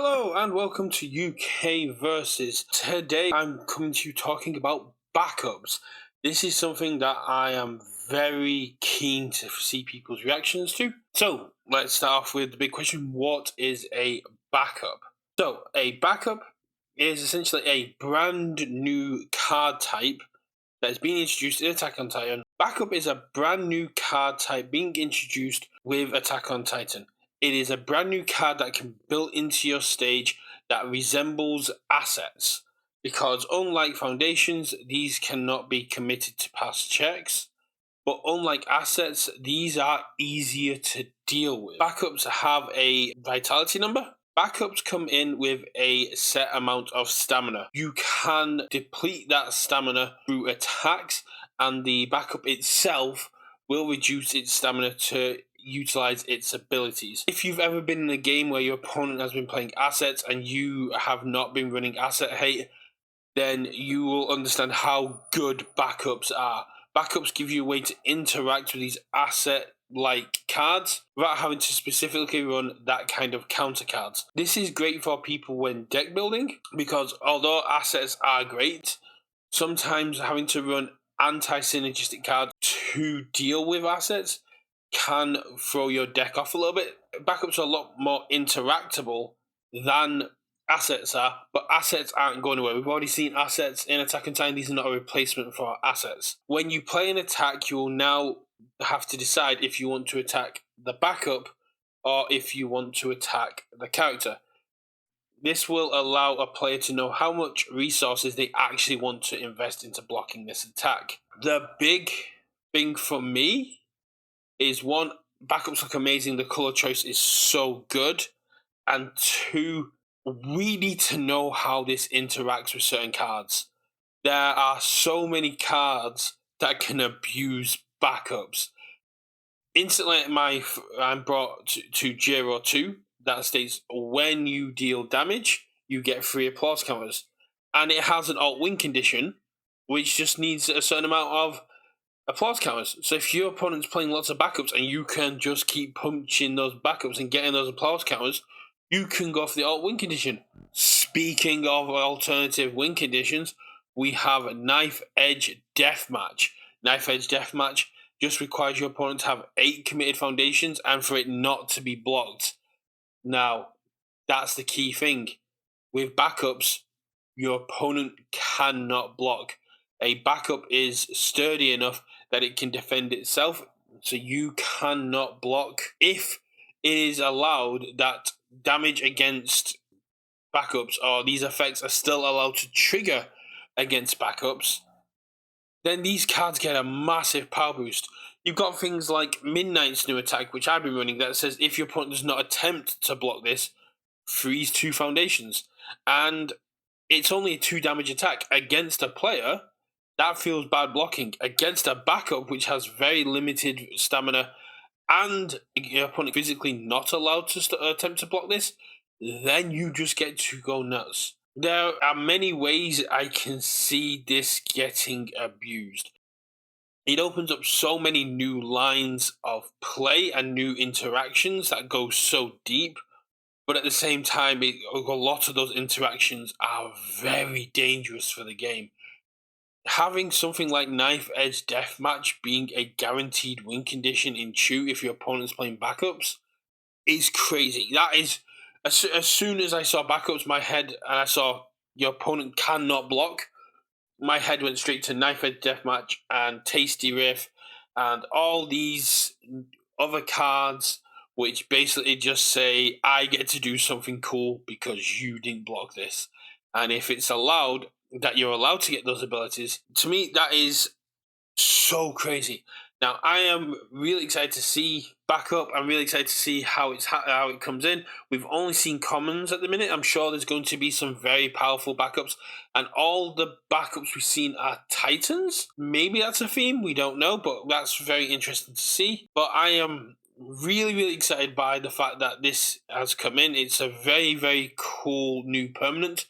Hello and welcome to Universus. Today I'm coming to you talking about backups. This is something that I am very keen to see people's reactions to. So let's start off with the big question: what is a backup? So a backup is essentially a brand new card type that is being introduced in Attack on Titan. Backup is a brand new card type being introduced with Attack on Titan. It is a brand new card that can be built into your stage that resembles assets. Because unlike foundations, these cannot be committed to past checks. But unlike assets, these are easier to deal with. Backups have a vitality number. Backups come in with a set amount of stamina. You can deplete that stamina through attacks, and the backup itself will reduce its stamina to utilize its abilities. If you've ever been in a game where your opponent has been playing assets and you have not been running asset hate, then you will understand how good backups are. Backups give you a way to interact with these asset-like cards without having to specifically run that kind of counter cards. This is great for people when deck building, because although assets are great, sometimes having to run anti-synergistic cards to deal with assets can throw your deck off a little bit. Backups are a lot more interactable than assets are, but assets aren't going away. We've already seen assets in Attack on Titan. These are not a replacement for assets. When you play an attack, you will now have to decide if you want to attack the backup or if you want to attack the character. This will allow a player to know how much resources they actually want to invest into blocking this attack. The big thing for me is, one, backups look amazing. The color choice is so good. And two, we need to know how this interacts with certain cards. There are so many cards that can abuse backups. Instantly, I'm brought to Jiro 2 that states when you deal damage, you get 3 applause counters. And it has an alt win condition, which just needs a certain amount of applause counters. So if your opponent's playing lots of backups and you can just keep punching those backups and getting those applause counters, you can go for the alt win condition. Speaking of alternative win conditions, we have Knife Edge Deathmatch. Knife Edge Deathmatch just requires your opponent to have 8 committed foundations and for it not to be blocked. Now, that's the key thing. With backups, your opponent cannot block. A backup is sturdy enough that it can defend itself, so you cannot block. If it is allowed that damage against backups or these effects are still allowed to trigger against backups, then these cards get a massive power boost. You've got things like Midnight's new attack, which I've been running, that says if your opponent does not attempt to block this, freeze 2 foundations. And it's only a 2 damage attack against a player. That feels bad blocking. Against a backup, which has very limited stamina, and your opponent physically not allowed to attempt to block this, then you just get to go nuts. There are many ways I can see this getting abused. It opens up so many new lines of play and new interactions that go so deep, but at the same time, a lot of those interactions are very dangerous for the game. Having something like Knife Edge Deathmatch being a guaranteed win condition in Chew if your opponent's playing backups is crazy. That is, as soon as I saw backups, my head, and I saw your opponent cannot block, my head went straight to Knife Edge Deathmatch and Tasty Riff and all these other cards which basically just say, I get to do something cool because you didn't block this. And if it's allowed, that you're allowed to get those abilities, to me, that is so crazy. Now, I am really excited to see backup. I'm really excited to see how it comes in. We've only seen commons at the minute. I'm sure there's going to be some very powerful backups, and all the backups we've seen are Titans. Maybe that's a theme. We don't know, but that's very interesting to see. But I am really, really excited by the fact that this has come in. It's a very, very cool new permanent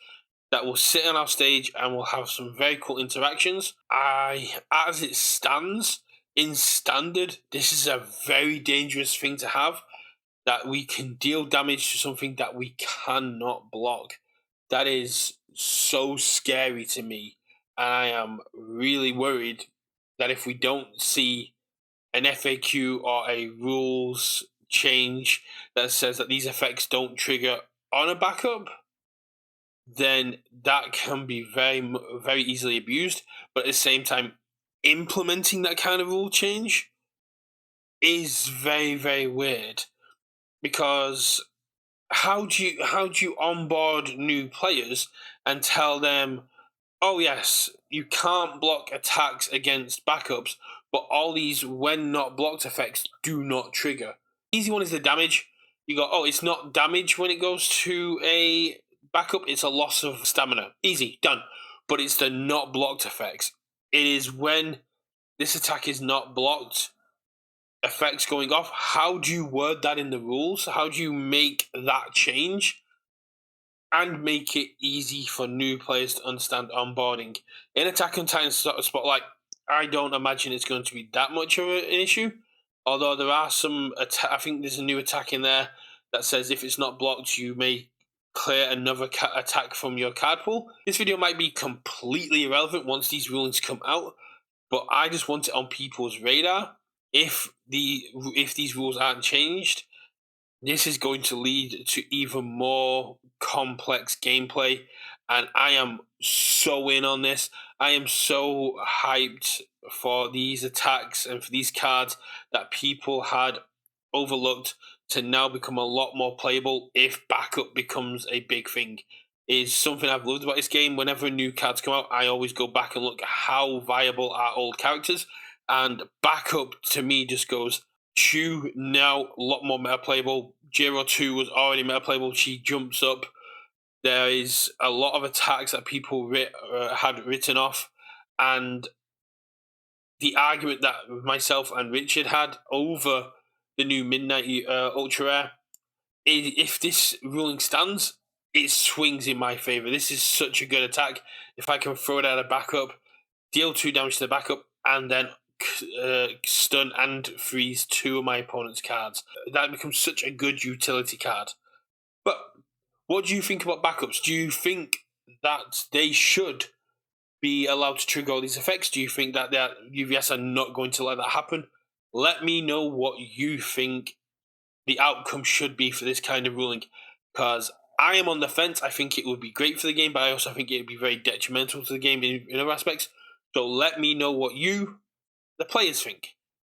that will sit on our stage and will have some very cool interactions. As it stands, in standard, this is a very dangerous thing to have. that we can deal damage to something that we cannot block. That is so scary to me. And I am really worried that if we don't see an FAQ or a rules change that says that these effects don't trigger on a backup, then that can be very easily abused. But at the same time, implementing that kind of rule change is very weird, because how do you onboard new players and tell them, oh yes, you can't block attacks against backups, but all these when not blocked effects do not trigger. Easy one is the damage. You go, oh, it's not damage when it goes to a backup, it's a loss of stamina. Easy, done. But it's the not blocked effects. It is when this attack is not blocked, effects going off. How do you word that in the rules? How do you make that change and make it easy for new players to understand onboarding? In Attack on Titan Spotlight, I don't imagine it's going to be that much of an issue. Although there are some, I think there's a new attack in there that says if it's not blocked, you may clear another attack from your card pool. This video might be completely irrelevant once these rulings come out, but I just want it on people's radar. If these rules aren't changed, this is going to lead to even more complex gameplay, and I am so in on this. I am so hyped for these attacks and for these cards that people had overlooked to now become a lot more playable if backup becomes a big thing. Is something I've loved about this game. Whenever new cards come out, I always go back and look at how viable are old characters, and backup to me just goes, Chu now a lot more meta playable. Jiro 2 was already meta playable. She jumps up. There is a lot of attacks that people had written off, and the argument that myself and Richard had over the new Midnight Ultra Rare, if this ruling stands, it swings in my favor. This is such a good attack. If I can throw it at a backup, deal 2 damage to the backup, and then stun and freeze 2 of my opponent's cards, that becomes such a good utility card. But what do you think about backups? Do you think that they should be allowed to trigger all these effects? Do you think that UVS are not going to let that happen? Let me know what you think the outcome should be for this kind of ruling, because I am on the fence. I think it would be great for the game, but I also think it would be very detrimental to the game in other aspects. So let me know what you, the players, think.